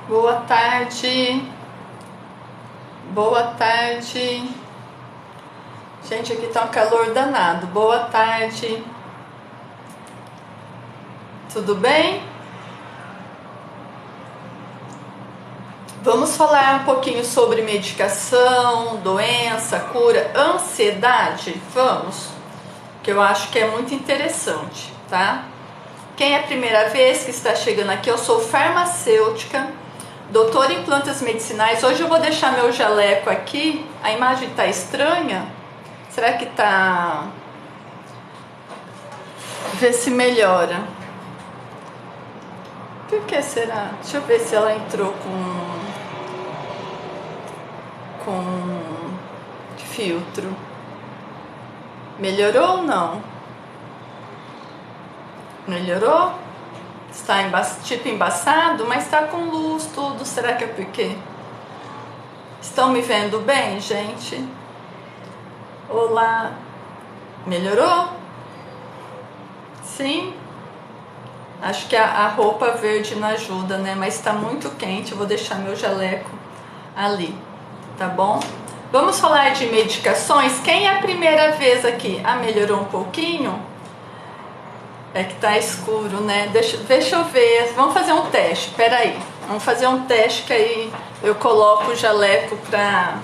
Boa tarde. Boa tarde. Gente, aqui tá um calor danado. Boa tarde. Tudo bem? Vamos falar um pouquinho sobre medicação, doença, cura, ansiedade? Vamos? Que eu acho que é muito interessante, tá? Quem é a primeira vez que está chegando aqui, eu sou farmacêutica, doutora em plantas medicinais. Hoje eu vou deixar meu jaleco aqui. A imagem tá estranha? Será que tá... Ver se melhora. Por que será? Deixa eu ver se ela entrou com filtro. Melhorou ou não? Melhorou? Está tipo embaçado, mas está com luz, tudo. Será que é porque? Estão me vendo bem, gente? Olá. Melhorou? Sim? Acho que a roupa verde não ajuda, né? Mas está muito quente, eu vou deixar meu jaleco ali, tá bom? Vamos falar de medicações. Quem é a primeira vez aqui? Ah, melhorou um pouquinho? É que tá escuro, né? Deixa eu ver. Vamos fazer um teste. Peraí. Vamos fazer um teste que aí eu coloco o jaleco pra...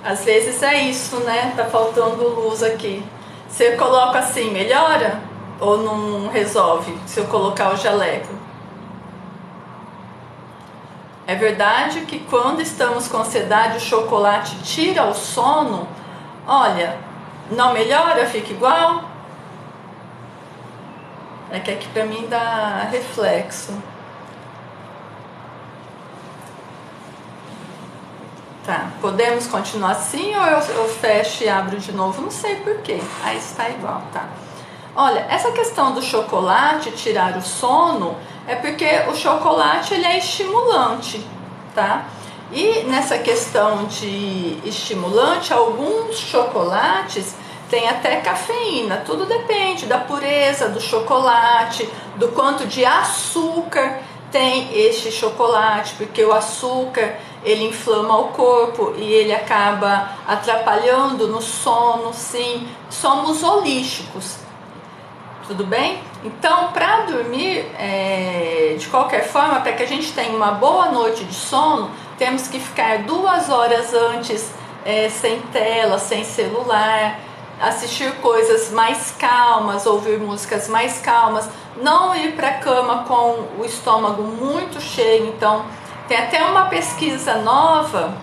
Às vezes é isso, né? Tá faltando luz aqui. Se eu coloco assim, melhora? Ou não resolve se eu colocar o jaleco? É verdade que quando estamos com ansiedade, o chocolate tira o sono? Olha, não melhora? Fica igual? É que aqui pra mim dá reflexo. Tá, podemos continuar assim ou eu fecho e abro de novo? Não sei porquê. Aí está igual, tá. Olha, essa questão do chocolate tirar o sono é porque o chocolate ele é estimulante, tá? E nessa questão de estimulante, alguns chocolates têm até cafeína, tudo depende da pureza do chocolate, do quanto de açúcar tem este chocolate, porque o açúcar ele inflama o corpo e ele acaba atrapalhando no sono, sim. Somos holísticos, tudo bem? Então, para dormir, de qualquer forma, para que a gente tenha uma boa noite de sono, temos que ficar 2 horas antes sem tela, sem celular, assistir coisas mais calmas, ouvir músicas mais calmas, não ir para a cama com o estômago muito cheio. Então, tem até uma pesquisa nova,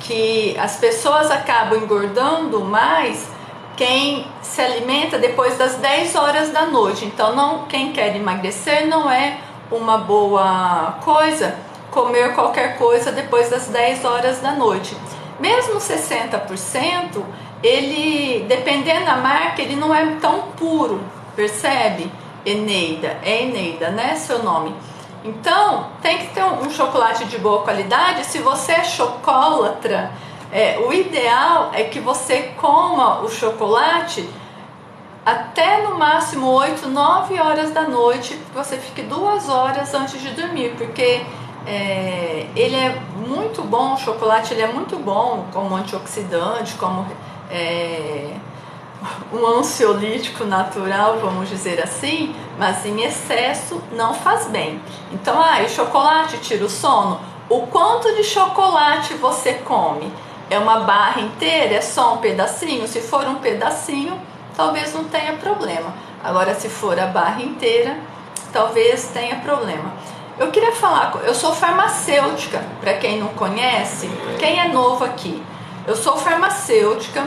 que as pessoas acabam engordando mais quem se alimenta depois das 10 horas da noite. Então, quem quer emagrecer não é uma boa coisa comer qualquer coisa depois das 10 horas da noite. Mesmo 60%, ele, dependendo da marca, ele não é tão puro, percebe? Eneida, é Eneida, né, seu nome? Então, tem que ter um chocolate de boa qualidade. Se você é chocolatra, o ideal é que você coma o chocolate até no máximo 8, 9 horas da noite, que você fique 2 horas antes de dormir, porque ele é muito bom, o chocolate ele é muito bom como antioxidante, como um ansiolítico natural, vamos dizer assim, mas em excesso não faz bem. Então, o chocolate tira o sono? O quanto de chocolate você come? É uma barra inteira? É só um pedacinho? Se for um pedacinho, talvez não tenha problema. Agora, se for a barra inteira, talvez tenha problema. Eu queria falar, eu sou farmacêutica, para quem não conhece, quem é novo aqui. Eu sou farmacêutica,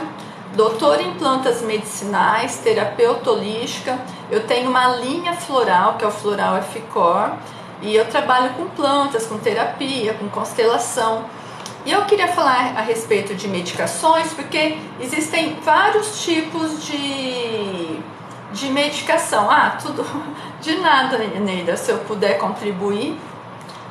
doutora em plantas medicinais, terapeuta holística. Eu tenho uma linha floral, que é o Floral F-Cor, e eu trabalho com plantas, com terapia, com constelação. E eu queria falar a respeito de medicações, porque existem vários tipos de medicação. Tudo de nada, Neida, se eu puder contribuir,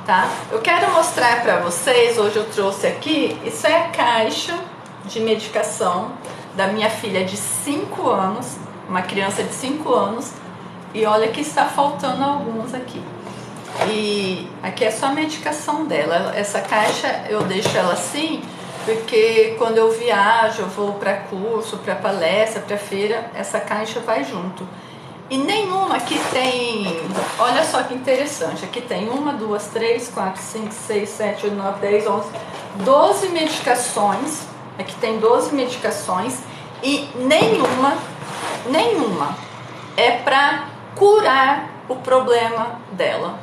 tá? Eu quero mostrar para vocês, hoje eu trouxe aqui, isso é a caixa de medicação da minha filha de 5 anos, uma criança de 5 anos, E olha que está faltando alguns aqui. E aqui é só a medicação dela. Essa caixa eu deixo ela assim, porque quando eu viajo, eu vou para curso, para palestra, para feira, essa caixa vai junto. E nenhuma aqui tem, olha só que interessante, aqui tem 1, 2, 3, 4, 5, 6, 7, 8, 9, 10, 11, 12 medicações, aqui tem 12 medicações e nenhuma é para curar o problema dela.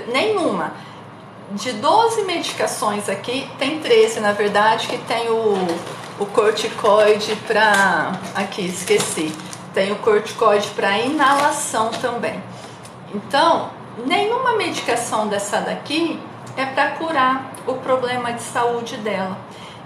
Nenhuma. De 12 medicações aqui, tem 13 na verdade, que tem o corticoide para, aqui esqueci, tem o corticoide para inalação também. Então, nenhuma medicação dessa daqui é para curar o problema de saúde dela.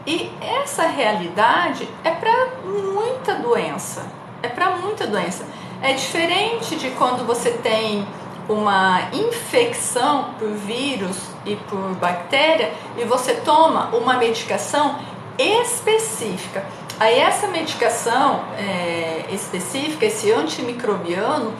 E essa realidade é para muita doença. É para muita doença. É diferente de quando você tem uma infecção por vírus e por bactéria e você toma uma medicação específica. Aí essa medicação específica, esse antimicrobiano,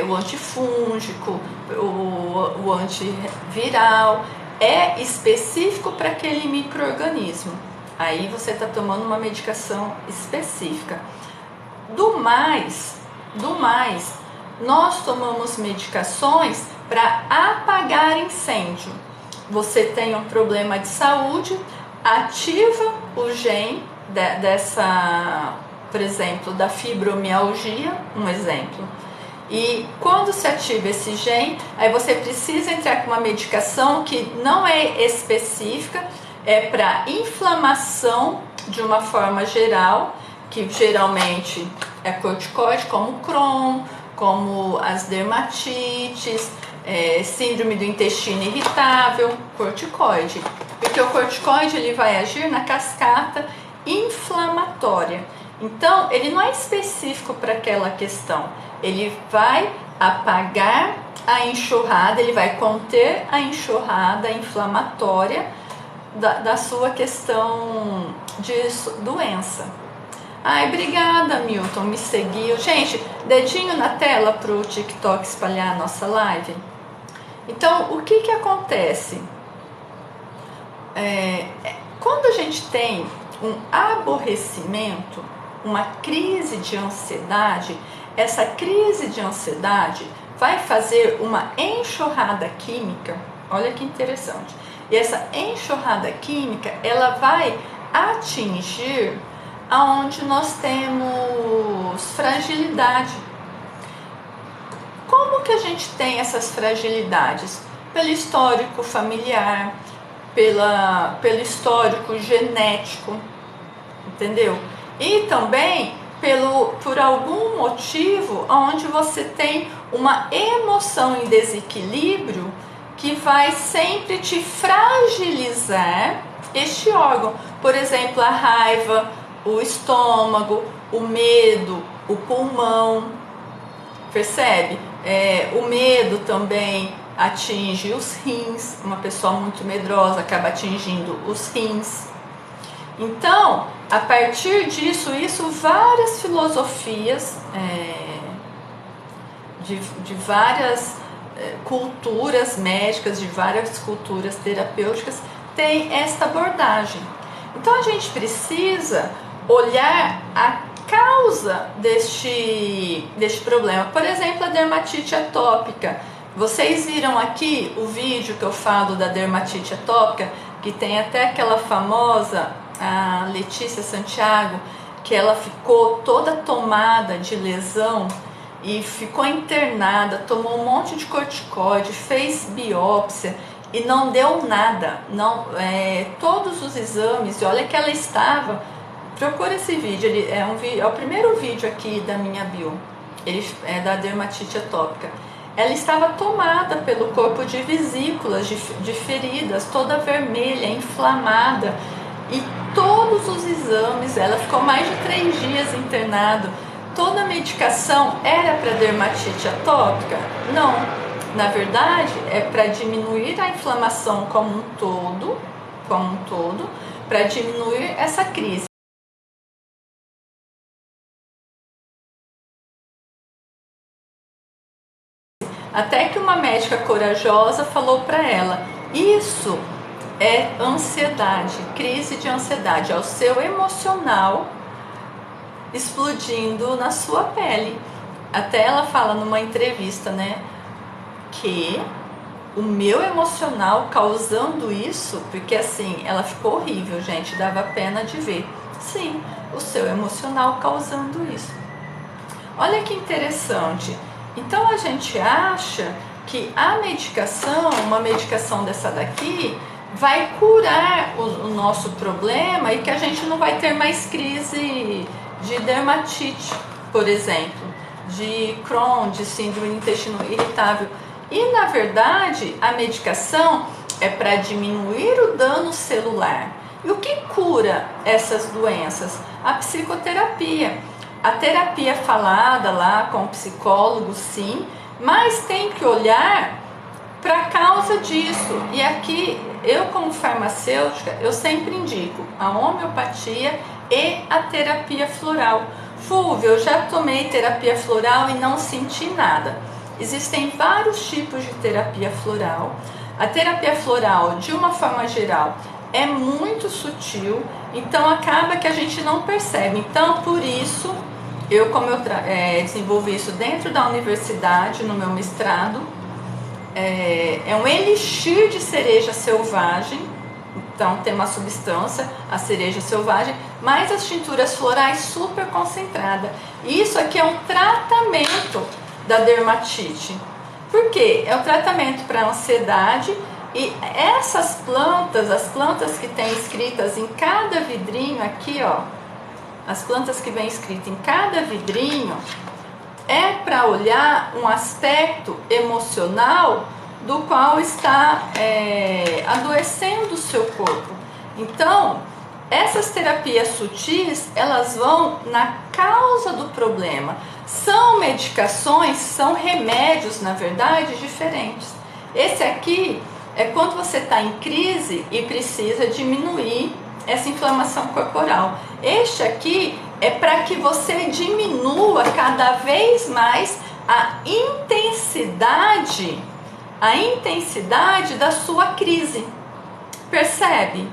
o antifúngico, o antiviral, é específico para aquele micro-organismo. Aí você está tomando uma medicação específica. Do mais, nós tomamos medicações para apagar incêndio. Você tem um problema de saúde, ativa o gene dessa, por exemplo, da fibromialgia, um exemplo. E quando se ativa esse gene, aí você precisa entrar com uma medicação que não é específica, é para inflamação de uma forma geral, que geralmente é corticoide, como o Crohn, como as dermatites, síndrome do intestino irritável, corticoide. Porque o corticoide ele vai agir na cascata inflamatória. Então, ele não é específico para aquela questão. Ele vai apagar a enxurrada, ele vai conter a enxurrada inflamatória da sua questão de doença. Ai, obrigada, Milton, me seguiu. Gente, dedinho na tela para o TikTok espalhar a nossa live. Então, o que acontece? Quando a gente tem um aborrecimento, uma crise de ansiedade, essa crise de ansiedade vai fazer uma enxurrada química. Olha que interessante. E essa enxurrada química, ela vai atingir aonde nós temos fragilidade. Como que a gente tem essas fragilidades? Pelo histórico familiar, pelo histórico genético, entendeu? E também por algum motivo onde você tem uma emoção em desequilíbrio que vai sempre te fragilizar este órgão. Por exemplo, a raiva, o estômago, o medo, o pulmão, percebe? O medo também atinge os rins, uma pessoa muito medrosa acaba atingindo os rins. Então, a partir disso, várias filosofias de várias culturas médicas, de várias culturas terapêuticas, têm esta abordagem. Então, a gente precisa olhar a causa deste problema. Por exemplo, a dermatite atópica. Vocês viram aqui o vídeo que eu falo da dermatite atópica, que tem até aquela famosa, a Letícia Santiago, que ela ficou toda tomada de lesão e ficou internada, tomou um monte de corticoide, fez biópsia e não deu nada, todos os exames, e olha que ela estava, procura esse vídeo, é o primeiro vídeo aqui da minha bio, ele é da dermatite atópica. Ela estava tomada pelo corpo de vesículas, de feridas, toda vermelha, inflamada, e todos os exames, ela ficou mais de 3 dias internada. Toda a medicação era para dermatite atópica? Não. Na verdade, é para diminuir a inflamação como um todo, para diminuir essa crise. Até que uma médica corajosa falou para ela: isso é ansiedade, crise de ansiedade, é o seu emocional explodindo na sua pele. Até ela fala numa entrevista, né, que o meu emocional causando isso, porque assim, ela ficou horrível, gente, dava pena de ver. Sim, o seu emocional causando isso. Olha que interessante. Então a gente acha que a medicação, uma medicação dessa daqui, vai curar o nosso problema e que a gente não vai ter mais crise de dermatite, por exemplo, de Crohn, de síndrome do intestino irritável. E na verdade a medicação é para diminuir o dano celular. E o que cura essas doenças? A psicoterapia. A terapia falada lá com o psicólogo, sim, mas tem que olhar para a causa disso. E aqui, eu como farmacêutica, eu sempre indico a homeopatia e a terapia floral. Fúvio, eu já tomei terapia floral e não senti nada. Existem vários tipos de terapia floral. A terapia floral, de uma forma geral, é muito sutil, então acaba que a gente não percebe. Então, por isso, como eu desenvolvi isso dentro da universidade, no meu mestrado, é um elixir de cereja selvagem. Então tem uma substância, a cereja selvagem, mais as tinturas florais super concentradas. Isso aqui é um tratamento da dermatite. Por quê? É o tratamento para ansiedade. E essas plantas, as plantas que tem escritas em cada vidrinho aqui, ó, as plantas que vem escrito em cada vidrinho, é para olhar um aspecto emocional do qual está adoecendo o seu corpo. Então, essas terapias sutis, elas vão na causa do problema. São medicações, são remédios, na verdade, diferentes. Esse aqui é quando você está em crise e precisa diminuir essa inflamação corporal. Este aqui é para que você diminua cada vez mais a intensidade da sua crise. Percebe?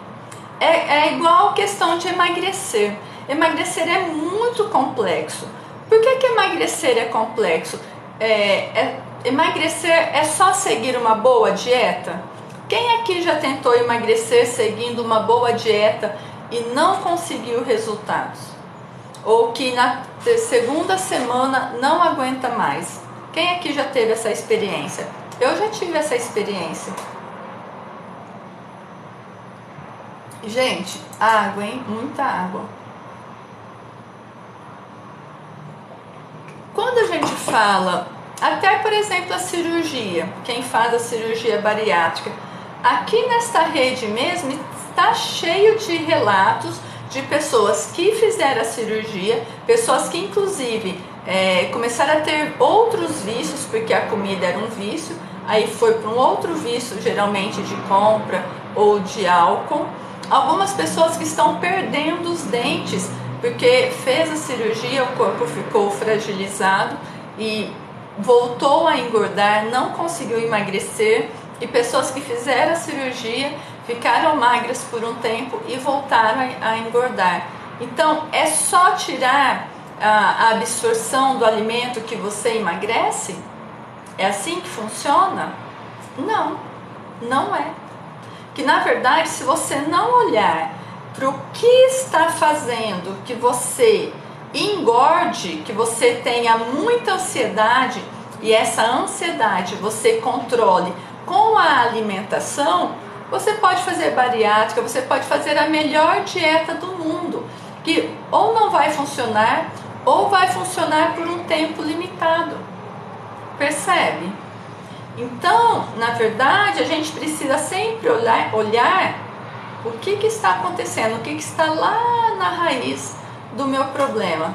É igual a questão de emagrecer. Emagrecer é muito complexo. Por que emagrecer é complexo? Emagrecer é só seguir uma boa dieta? Quem aqui já tentou emagrecer seguindo uma boa dieta e não conseguiu resultados? Ou que na segunda semana não aguenta mais? Quem aqui já teve essa experiência? Eu já tive essa experiência. Gente, água, hein? Muita água. Quando a gente fala, até por exemplo a cirurgia, quem faz a cirurgia bariátrica, aqui nesta rede mesmo está cheio de relatos de pessoas que fizeram a cirurgia, pessoas que inclusive começaram a ter outros vícios, porque a comida era um vício, aí foi para um outro vício, geralmente de compra ou de álcool. Algumas pessoas que estão perdendo os dentes, porque fez a cirurgia, o corpo ficou fragilizado e voltou a engordar, não conseguiu emagrecer. E pessoas que fizeram a cirurgia ficaram magras por um tempo e voltaram a engordar. Então, é só tirar a absorção do alimento que você emagrece? É assim que funciona? Não, não é. Que na verdade, se você não olhar para o que está fazendo que você engorde, que você tenha muita ansiedade e essa ansiedade você controle com a alimentação, você pode fazer bariátrica, você pode fazer a melhor dieta do mundo, que ou não vai funcionar, ou vai funcionar por um tempo limitado. Percebe? Então, na verdade, a gente precisa sempre olhar o que está acontecendo, o que está lá na raiz do meu problema.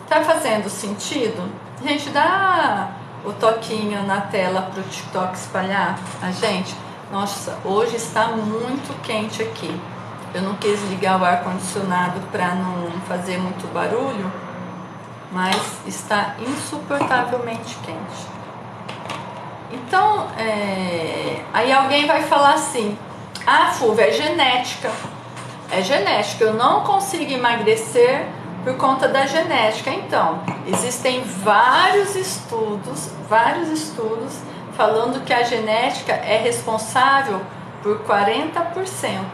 Tá fazendo sentido? Gente, dá o toquinho na tela para o TikTok espalhar a gente. Nossa, hoje está muito quente aqui. Eu não quis ligar o ar-condicionado para não fazer muito barulho, mas está insuportavelmente quente. Então, aí alguém vai falar assim: ah, Fúvia, é genética. É genética, eu não consigo emagrecer por conta da genética. Então, existem vários estudos falando que a genética é responsável por 40%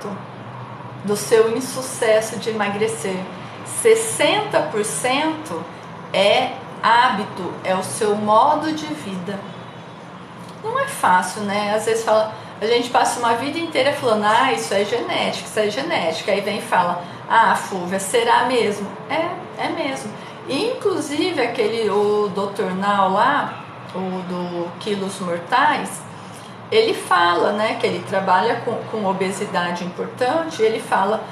do seu insucesso de emagrecer. 60% é hábito, é o seu modo de vida. Não é fácil, né? Às vezes a gente passa uma vida inteira falando: ah, isso é genética, isso é genética. Aí vem e fala: ah, Fúvia, será mesmo? É mesmo. E, inclusive, o Dr. Nau lá, o do Quilos Mortais, ele fala, né, que ele trabalha com obesidade importante, ele fala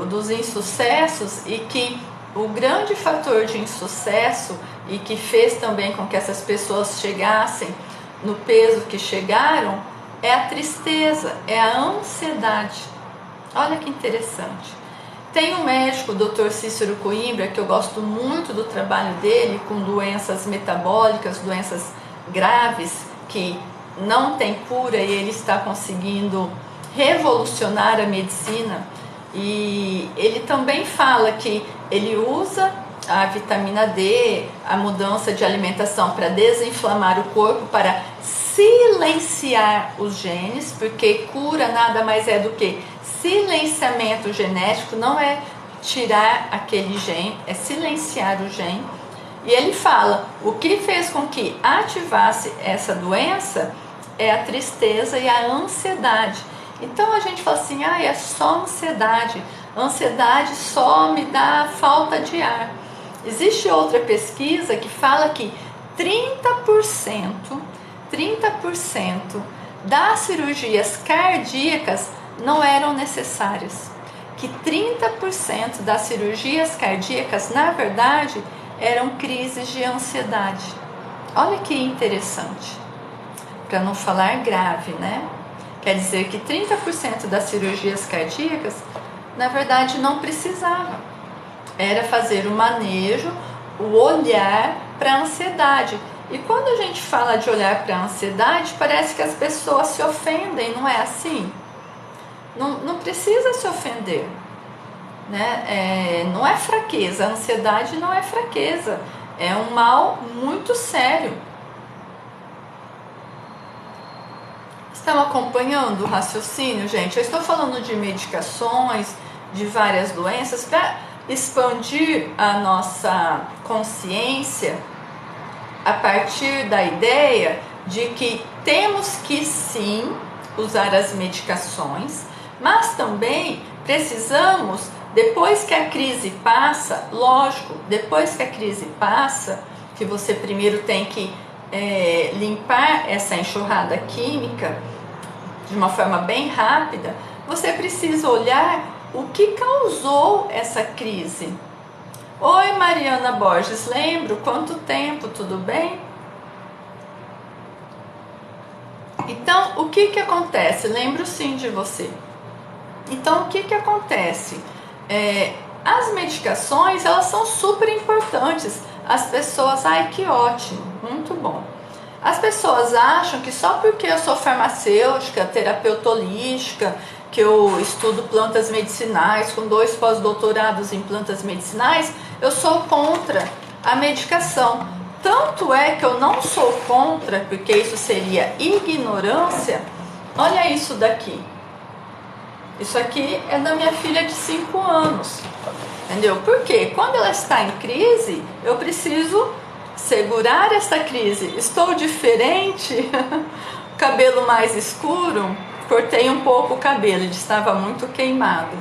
dos insucessos, e que o grande fator de insucesso e que fez também com que essas pessoas chegassem no peso que chegaram é a tristeza, é a ansiedade. Olha que interessante. Tem um médico, o Dr. Cícero Coimbra, que eu gosto muito do trabalho dele com doenças metabólicas, doenças graves que não tem cura, e ele está conseguindo revolucionar a medicina. E ele também fala que ele usa a vitamina D, a mudança de alimentação para desinflamar o corpo, para silenciar os genes, porque cura nada mais é do que silenciamento genético, não é tirar aquele gene, é silenciar o gene. E ele fala, o que fez com que ativasse essa doença é a tristeza e a ansiedade. Então a gente fala assim: ah, é só ansiedade, ansiedade só me dá falta de ar. Existe outra pesquisa que fala que 30% das cirurgias cardíacas não eram necessárias. Que 30% das cirurgias cardíacas, na verdade, eram crises de ansiedade. Olha que interessante. Para não falar grave, né? Quer dizer que 30% das cirurgias cardíacas, na verdade, não precisava. Era fazer o manejo, o olhar para a ansiedade. E quando a gente fala de olhar para a ansiedade, parece que as pessoas se ofendem, não é assim? Não precisa se ofender, né? Não é fraqueza, a ansiedade não é fraqueza, é um mal muito sério. Estão acompanhando o raciocínio, gente? Eu estou falando de medicações, de várias doenças, para expandir a nossa consciência a partir da ideia de que temos que sim usar as medicações, mas também precisamos, depois que a crise passa, lógico, depois que a crise passa, que você primeiro tem que limpar essa enxurrada química de uma forma bem rápida, você precisa olhar o que causou essa crise. Oi, Mariana Borges, lembro, quanto tempo, tudo bem? Então, o que acontece? Lembro sim de você. Então, o que acontece? As medicações, elas são super importantes. As pessoas, ai que ótimo, muito bom. As pessoas acham que só porque eu sou farmacêutica, terapeuta holística, que eu estudo plantas medicinais, com 2 pós-doutorados em plantas medicinais, eu sou contra a medicação. Tanto é que eu não sou contra, porque isso seria ignorância. Olha isso daqui. Isso aqui é da minha filha de 5 anos. Entendeu? Porque quando ela está em crise, eu preciso segurar essa crise. Estou diferente, cabelo mais escuro, cortei um pouco o cabelo, ele estava muito queimado.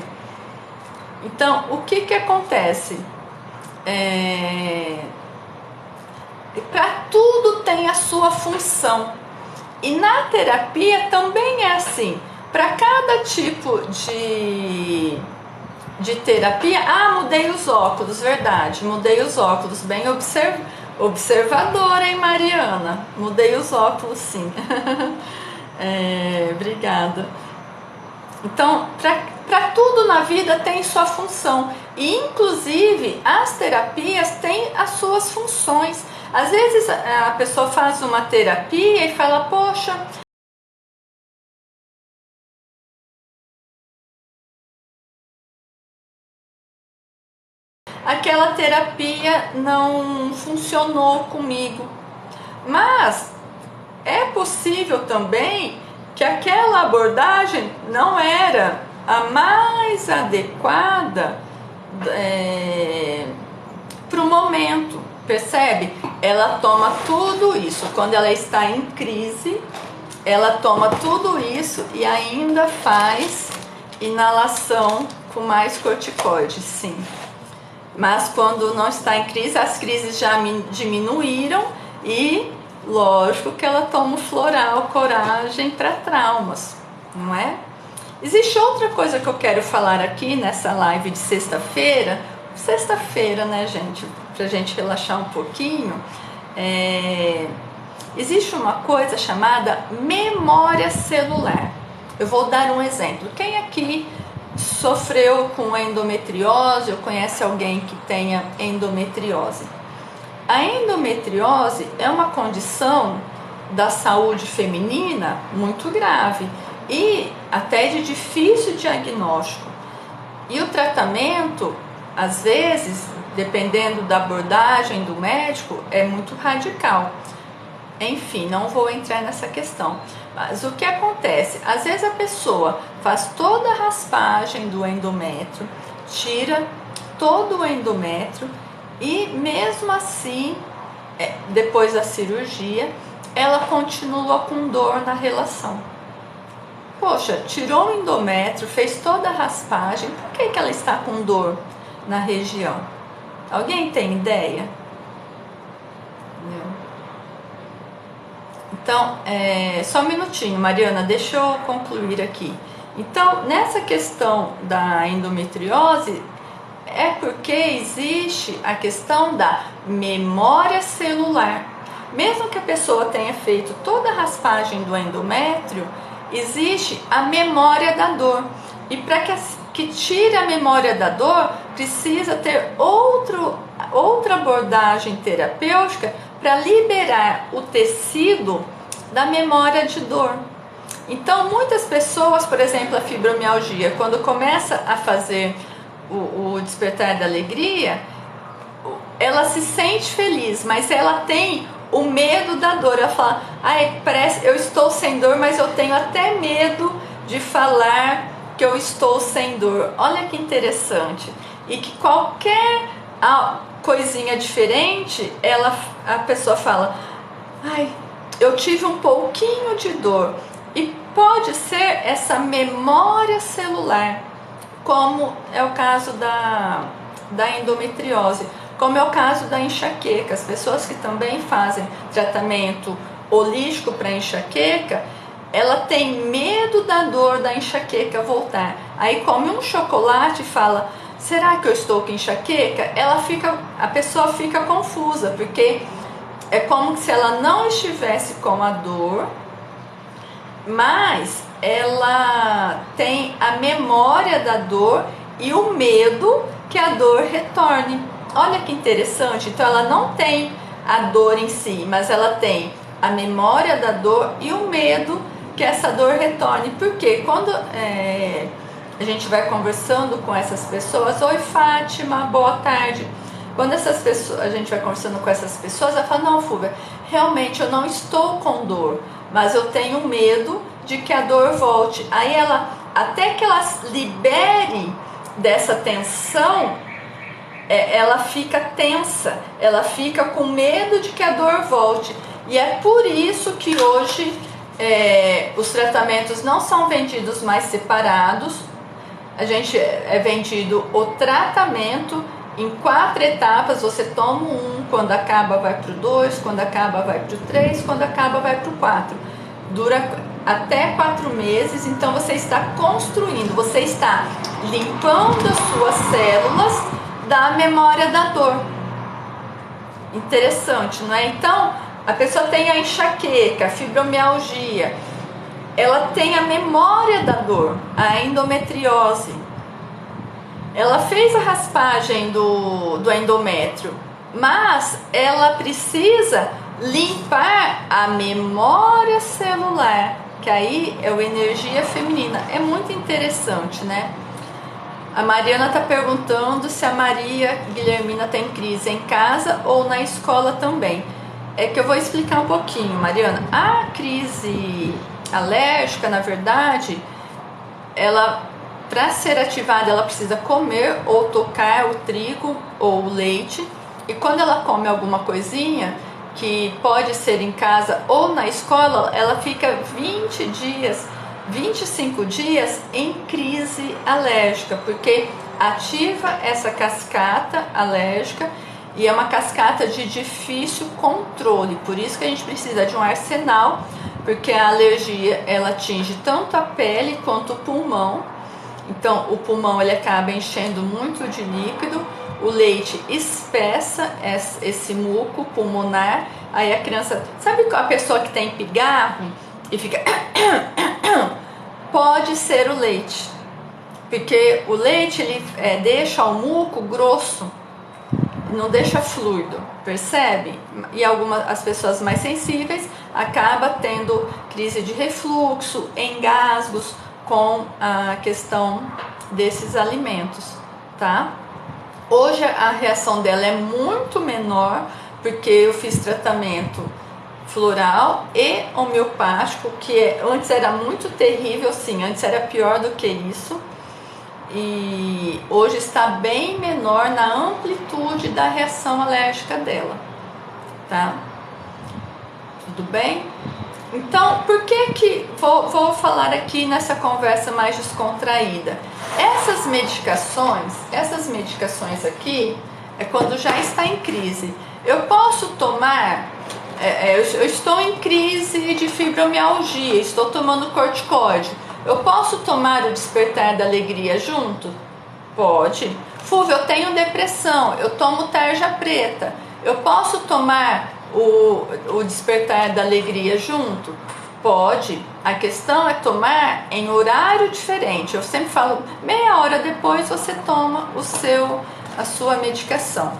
Então, o que acontece? Para tudo tem a sua função. E na terapia também é assim. Para cada tipo de terapia... Ah, mudei os óculos, verdade. Mudei os óculos, bem observadora, hein, Mariana? Mudei os óculos, sim. Obrigada. Então, Para tudo na vida tem sua função. E inclusive as terapias têm as suas funções. Às vezes a pessoa faz uma terapia e fala, poxa, aquela terapia não funcionou comigo. Mas é possível também que aquela abordagem não era a mais adequada para o momento, percebe? Ela toma tudo isso, quando ela está em crise, ela toma tudo isso e ainda faz inalação com mais corticoide, sim. Mas quando não está em crise, as crises já diminuíram e lógico que ela toma o floral coragem para traumas, não é? Existe outra coisa que eu quero falar aqui nessa live de sexta-feira, né, gente? Pra gente relaxar um pouquinho. Existe uma coisa chamada memória celular. Eu vou dar um exemplo. Quem aqui sofreu com endometriose ou conhece alguém que tenha endometriose? A endometriose é uma condição da saúde feminina muito grave e até de difícil diagnóstico. E o tratamento, às vezes, dependendo da abordagem do médico, é muito radical. Enfim, não vou entrar nessa questão. Mas o que acontece? Às vezes a pessoa faz toda a raspagem do endométrio, tira todo o endométrio e mesmo assim, depois da cirurgia, ela continua com dor na relação. Poxa, tirou o endométrio, fez toda a raspagem, por que ela está com dor na região? Alguém tem ideia? Então, só um minutinho, Mariana, deixa eu concluir aqui. Então, nessa questão da endometriose, é porque existe a questão da memória celular. Mesmo que a pessoa tenha feito toda a raspagem do endométrio, existe a memória da dor. E para que tire a memória da dor, precisa ter outra abordagem terapêutica para liberar o tecido da memória de dor. Então, muitas pessoas, por exemplo, a fibromialgia, quando começa a fazer o despertar da alegria, ela se sente feliz, mas ela tem o medo da dor. Ela fala, parece, eu estou sem dor, mas eu tenho até medo de falar que eu estou sem dor. Olha que interessante. E que qualquer coisinha diferente, a pessoa fala, eu tive um pouquinho de dor. E pode ser essa memória celular, como é o caso da endometriose, como é o caso da enxaqueca. As pessoas que também fazem tratamento holístico para enxaqueca, ela tem medo da dor da enxaqueca voltar. Aí come um chocolate e fala, será que eu estou com enxaqueca? A pessoa fica confusa, porque é como se ela não estivesse com a dor, mas ela tem a memória da dor e o medo que a dor retorne. Olha que interessante. Então ela não tem a dor em si, mas ela tem a memória da dor e o medo que essa dor retorne. Porque quando a gente vai conversando com essas pessoas, oi Fátima, boa tarde. Quando a gente vai conversando com essas pessoas, ela fala, não, Fúvia, realmente eu não estou com dor, mas eu tenho medo de que a dor volte. Aí até que ela libere dessa tensão, ela fica tensa, ela fica com medo de que a dor volte. E é por isso que hoje os tratamentos não são vendidos mais separados. A gente vendido o tratamento em 4 etapas. Você toma quando acaba vai para o 2, quando acaba vai para o 3, quando acaba vai para o 4. Dura até 4 meses, então você está construindo, você está limpando as suas células da memória da dor. Interessante, não é? Então, a pessoa tem a enxaqueca, a fibromialgia. ela tem a memória da dor, a endometriose. Ela fez a raspagem do endométrio, mas ela precisa limpar a memória celular, que aí é o energia feminina. É muito interessante, né? A Mariana está perguntando se a Maria Guilhermina tem crise em casa ou na escola também. É que eu vou explicar um pouquinho, Mariana. A crise alérgica, na verdade, ela, para ser ativada, ela precisa comer ou tocar o trigo ou o leite. E quando ela come alguma coisinha, que pode ser em casa ou na escola, ela fica 20 dias, 25 dias em crise alérgica, porque ativa essa cascata alérgica e é uma cascata de difícil controle. Por isso que a gente precisa de um arsenal, porque a alergia ela atinge tanto a pele quanto o pulmão. Então o pulmão ele acaba enchendo muito de líquido, o leite espessa esse muco pulmonar, aí a criança, sabe a pessoa que tem pigarro e fica pode ser o leite, porque o leite ele deixa o muco grosso, não deixa fluido, percebe? E as pessoas mais sensíveis acabam tendo crise de refluxo, engasgos com a questão desses alimentos, tá? Hoje a reação dela é muito menor, porque eu fiz tratamento floral e homeopático, que antes era muito terrível, sim, antes era pior do que isso, e hoje está bem menor na amplitude da reação alérgica dela, tá? Tudo bem? Então, por que vou falar aqui nessa conversa mais descontraída? Essas medicações aqui, é quando já está em crise. Eu posso tomar, eu estou em crise de fibromialgia, estou tomando corticoide. Eu posso tomar o despertar da alegria junto? Pode. Fulvio, eu tenho depressão, eu tomo tarja preta. Eu posso tomar o despertar da alegria junto? Pode. A questão é tomar em horário diferente. Eu sempre falo, meia hora depois você toma a sua medicação.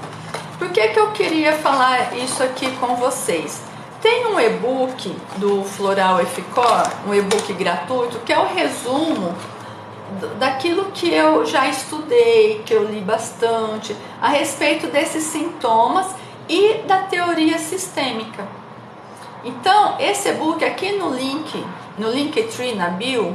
Por que eu queria falar isso aqui com vocês? Tem um e-book do Floral Eficor, um e-book gratuito, que é o resumo daquilo que eu já estudei, que eu li bastante, a respeito desses sintomas e da teoria sistêmica. Então, esse e-book aqui no Linktree, na bio,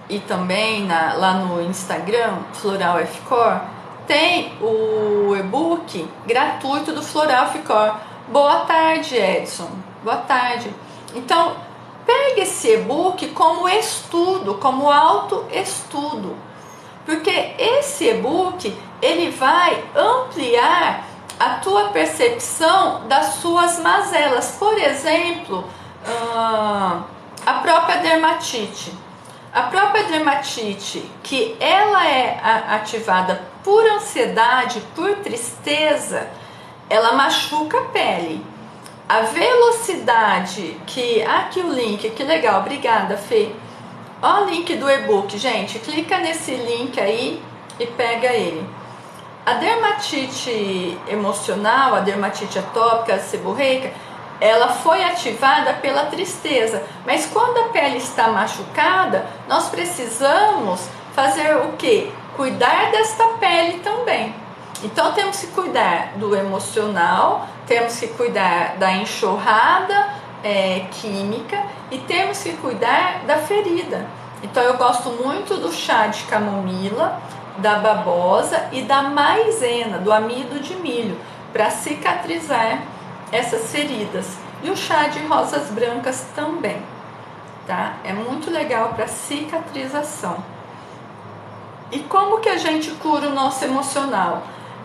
e também lá no Instagram, Floral Eficor, tem o e-book gratuito do Floral Eficor. Boa tarde, Edson. Boa tarde. Então, pegue esse e-book como estudo, como autoestudo, porque esse e-book ele vai ampliar a tua percepção das suas mazelas. Por exemplo, a própria dermatite. A própria dermatite, que ela é ativada por ansiedade, por tristeza, ela machuca a pele. A velocidade que... Aqui o link, que legal, obrigada, Fê. Ó o link do e-book, gente, clica nesse link aí e pega ele. A dermatite emocional, a dermatite atópica, a seborreica, ela foi ativada pela tristeza. Mas quando a pele está machucada, nós precisamos fazer o quê? Cuidar desta pele também. Então temos que cuidar do emocional, temos que cuidar da enxurrada química e temos que cuidar da ferida. Então eu gosto muito do chá de camomila, da babosa e da maizena, do amido de milho, para cicatrizar essas feridas. E o chá de rosas brancas também, tá? É muito legal para cicatrização. E como que a gente cura o nosso emocional?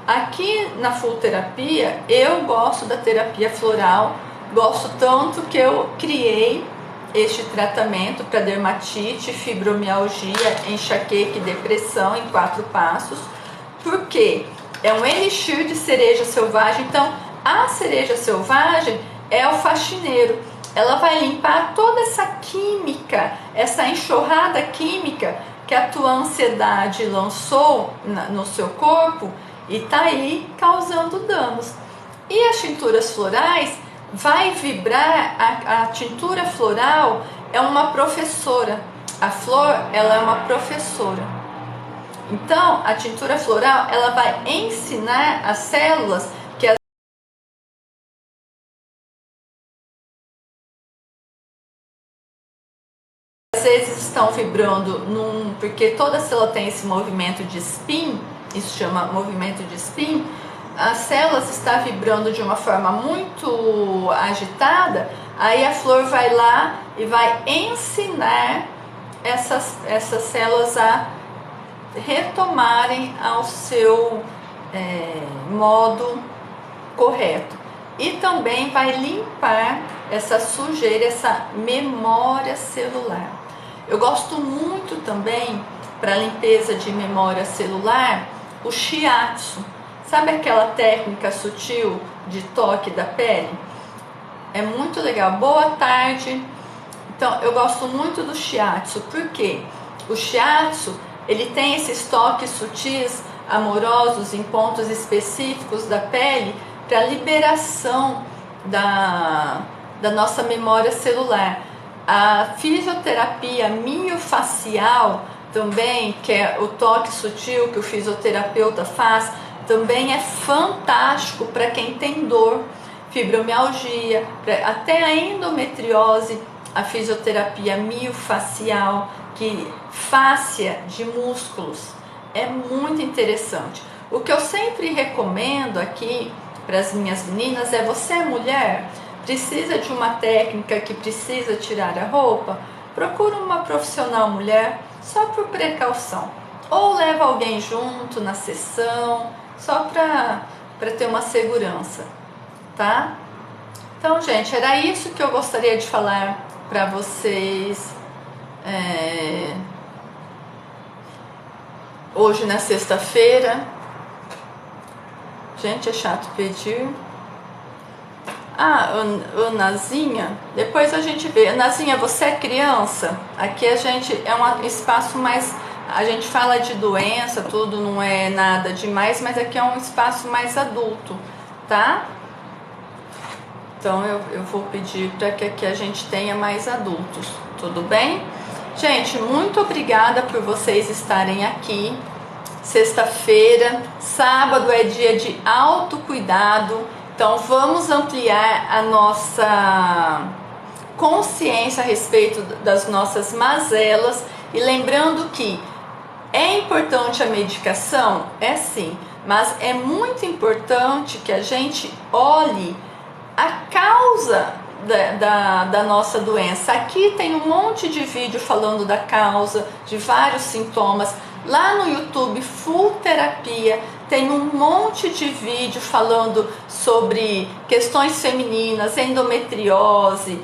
Aqui na Full Terapia, eu gosto da terapia floral, gosto tanto que eu criei este tratamento para dermatite, fibromialgia, enxaqueca e depressão em 4 passos, porque é um elixir de cereja selvagem. Então, a cereja selvagem é o faxineiro. ela vai limpar toda essa química, essa enxurrada química que a tua ansiedade lançou no seu corpo e tá aí causando danos. E as tinturas florais vai vibrar, a tintura floral é uma professora, a flor ela é uma professora. Então a tintura floral ela vai ensinar as células que às vezes estão vibrando porque toda célula tem esse movimento de spin, isso chama movimento de spin. As células estão vibrando de uma forma muito agitada, aí a flor vai lá e vai ensinar essas células a retomarem ao seu modo correto. E também vai limpar essa sujeira, essa memória celular. Eu gosto muito também, para limpeza de memória celular, o shiatsu. Sabe aquela técnica sutil de toque da pele? É muito legal. Boa tarde. Então, eu gosto muito do shiatsu, porque o shiatsu, ele tem esses toques sutis, amorosos, em pontos específicos da pele, para liberação da nossa memória celular. A fisioterapia miofacial também, que é o toque sutil que o fisioterapeuta faz, também é fantástico para quem tem dor, fibromialgia, até a endometriose. A fisioterapia miofacial, que fáscia de músculos, é muito interessante. O que eu sempre recomendo aqui para as minhas meninas é: você é mulher, precisa de uma técnica que precisa tirar a roupa, procura uma profissional mulher só por precaução, ou leva alguém junto na sessão, só para ter uma segurança, tá? Então, gente, era isso que eu gostaria de falar para vocês hoje na sexta-feira. Gente, é chato pedir. Anazinha, depois a gente vê. Anazinha, você é criança? Aqui a gente é um espaço mais... A gente fala de doença, tudo, não é nada demais, mas aqui é um espaço mais adulto, tá? Então eu vou pedir para que aqui a gente tenha mais adultos, tudo bem? Gente, muito obrigada por vocês estarem aqui. Sexta-feira, sábado é dia de autocuidado, então vamos ampliar a nossa consciência a respeito das nossas mazelas. E lembrando que é importante a medicação? É sim, mas é muito importante que a gente olhe a causa da nossa doença. Aqui tem um monte de vídeo falando da causa, de vários sintomas. Lá no YouTube, Full Terapia, tem um monte de vídeo falando sobre questões femininas, endometriose,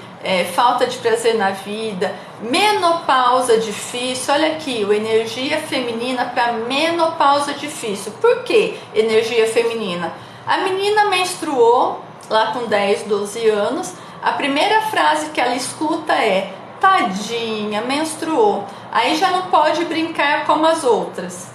falta de prazer na vida, menopausa difícil. Olha aqui, o energia feminina para menopausa difícil. Por que energia feminina? A menina menstruou lá com 10, 12 anos, a primeira frase que ela escuta é: tadinha, menstruou. Aí já não pode brincar como as outras.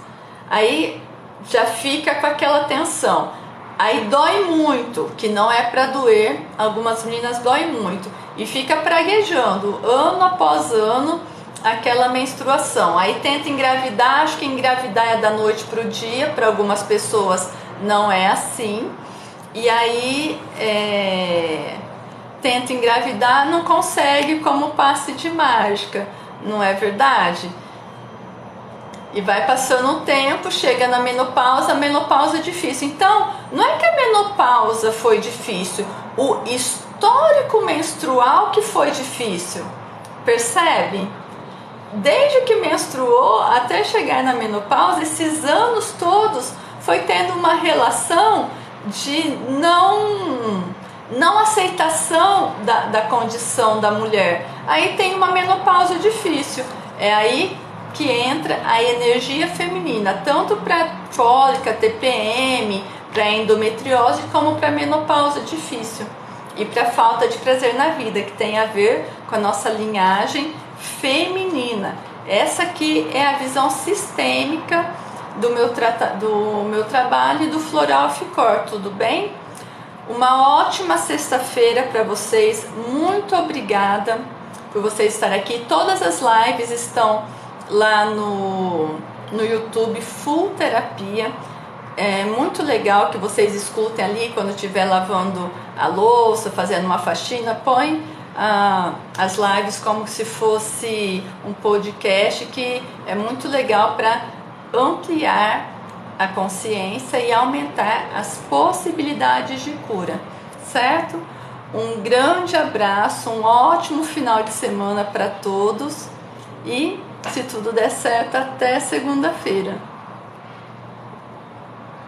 Aí já fica com aquela tensão. Aí dói muito, que não é para doer. Algumas meninas dói muito e fica praguejando ano após ano aquela menstruação. Aí tenta engravidar, acho que engravidar é da noite para o dia. Para algumas pessoas não é assim. E aí tenta engravidar, não consegue, como passe de mágica, não é verdade? E vai passando o tempo, chega na menopausa, a menopausa é difícil. Então, não é que a menopausa foi difícil, o histórico menstrual que foi difícil, percebe? Desde que menstruou até chegar na menopausa, esses anos todos foi tendo uma relação de não aceitação da condição da mulher. Aí tem uma menopausa difícil. É aí que entra a energia feminina, tanto para cólica, TPM, para endometriose, como para menopausa difícil. e para a falta de prazer na vida, que tem a ver com a nossa linhagem feminina. Essa aqui é a visão sistêmica do meu trabalho e do Floral Ficor, tudo bem? Uma ótima sexta-feira para vocês, muito obrigada por vocês estarem aqui. Todas as lives estão lá no YouTube Full Terapia. É muito legal que vocês escutem ali quando estiver lavando a louça, fazendo uma faxina. Põe as lives como se fosse um podcast, que é muito legal para ampliar a consciência e aumentar as possibilidades de cura, certo? Um grande abraço, um ótimo final de semana para todos e, se tudo der certo, até segunda-feira.